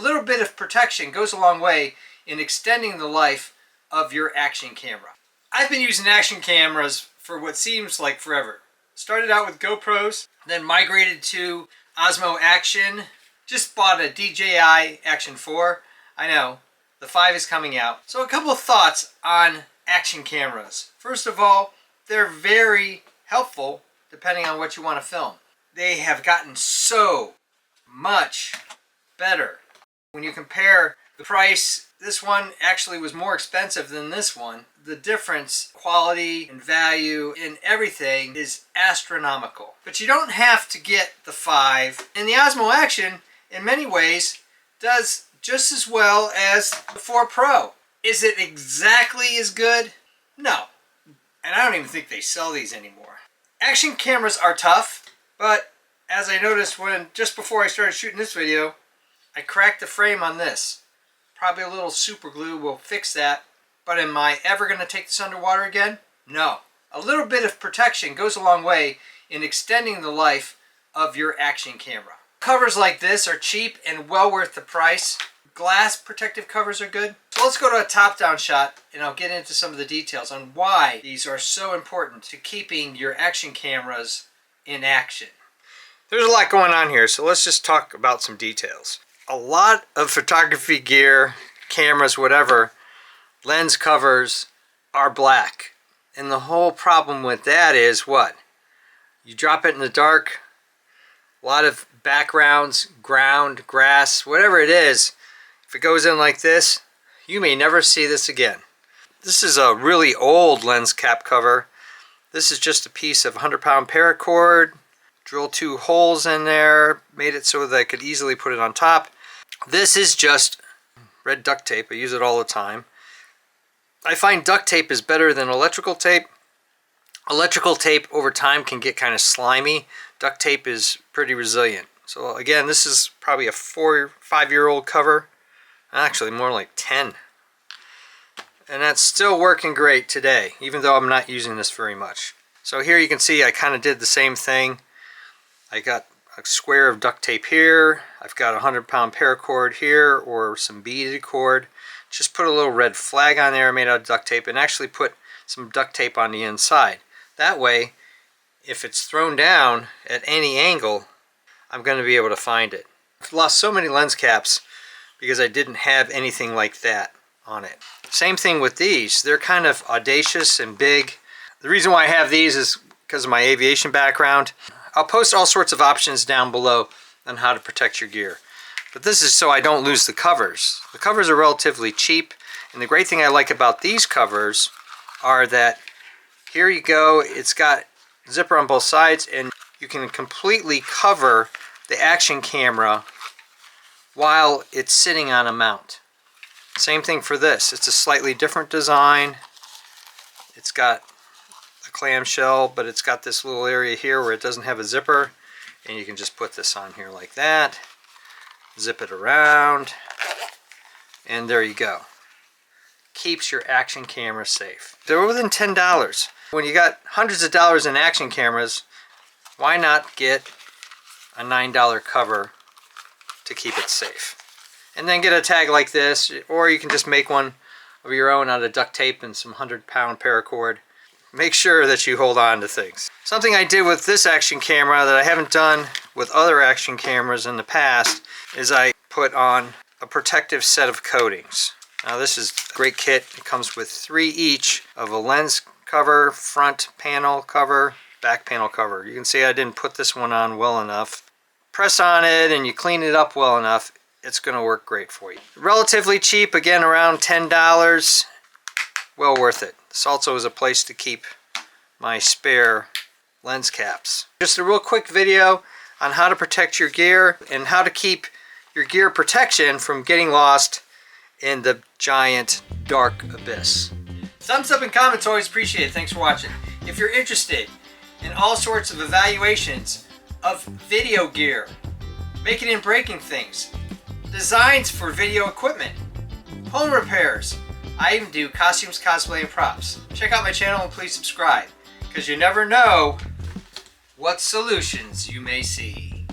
little bit of protection goes a long way in extending the life of your action camera. I've been using action cameras for what seems like forever. Started out with GoPros, then migrated to Osmo Action. Just bought a DJI Action 4. I know, the 5 is coming out. So a couple of thoughts on action cameras. First of all, they're very helpful depending on what you want to film. They have gotten so much better. When you compare the price, this one actually was more expensive than this one. The difference, quality and value and everything is astronomical. But you don't have to get the 5. And the Osmo Action, in many ways, does just as well as the 4 Pro. Is it exactly as good? No. And I don't even think they sell these anymore. Action cameras are tough, but as I noticed just before I started shooting this video, I cracked the frame on this. Probably a little super glue will fix that, but am I ever going to take this underwater again? No. A little bit of protection goes a long way in extending the life of your action camera. Covers like this are cheap and well worth the price. Glass protective covers are good. So let's go to a top-down shot and I'll get into some of the details on why these are so important to keeping your action cameras in action. There's a lot going on here, so let's just talk about some details. A lot of photography gear, cameras, whatever, lens covers are black. And the whole problem with that is what? You drop it in the dark, a lot of backgrounds, ground, grass, whatever it is, if it goes in like this, you may never see this again. This is a really old lens cap cover. This is just a piece of 100-pound paracord, drilled 2 holes in there, made it so that I could easily put it on top. This is just red duct tape. I use it all the time. I find duct tape is better than electrical tape. Electrical tape over time can get kind of slimy. Duct tape is pretty resilient. So again, this is probably a 4 or 5-year-old cover. Actually more like 10. And that's still working great today, even though I'm not using this very much. So here you can see I kind of did the same thing. I got a square of duct tape here. I've got a 100-pound paracord here, or some beaded cord. Just put a little red flag on there made out of duct tape, and actually put some duct tape on the inside. That way, if it's thrown down at any angle, I'm going to be able to find it. I've lost so many lens caps because I didn't have anything like that on it. Same thing with these. They're kind of audacious and big. The reason why I have these is because of my aviation background. I'll post all sorts of options down below on how to protect your gear. But this is so I don't lose the covers. The covers are relatively cheap, and the great thing I like about these covers are that here you go, it's got zipper on both sides, and you can completely cover the action camera while it's sitting on a mount. Same thing for this. It's a slightly different design. It's got a clamshell, but it's got this little area here where it doesn't have a zipper, and you can just put this on here like that, zip it around, and there you go. Keeps your action camera safe. They're within $10. When you got hundreds of dollars in action cameras, why not get a $9 cover to keep it safe? And then get a tag like this, or you can just make one of your own out of duct tape and some 100-pound paracord. Make sure that you hold on to things. Something I did with this action camera that I haven't done with other action cameras in the past is I put on a protective set of coatings. Now this is a great kit. It comes with 3 each of a lens cover, front panel cover, back panel cover. You can see I didn't put this one on well enough. Press on it and you clean it up well enough, it's going to work great for you. Relatively cheap, again around $10. Well worth it. This also is a place to keep my spare lens caps. Just a real quick video on how to protect your gear and how to keep your gear protection from getting lost in the giant dark abyss. Thumbs up and comments, always appreciated. Thanks for watching. If you're interested in all sorts of evaluations of video gear, making and breaking things, designs for video equipment, home repairs, I even do costumes, cosplay, and props. Check out my channel and please subscribe, because you never know what solutions you may see.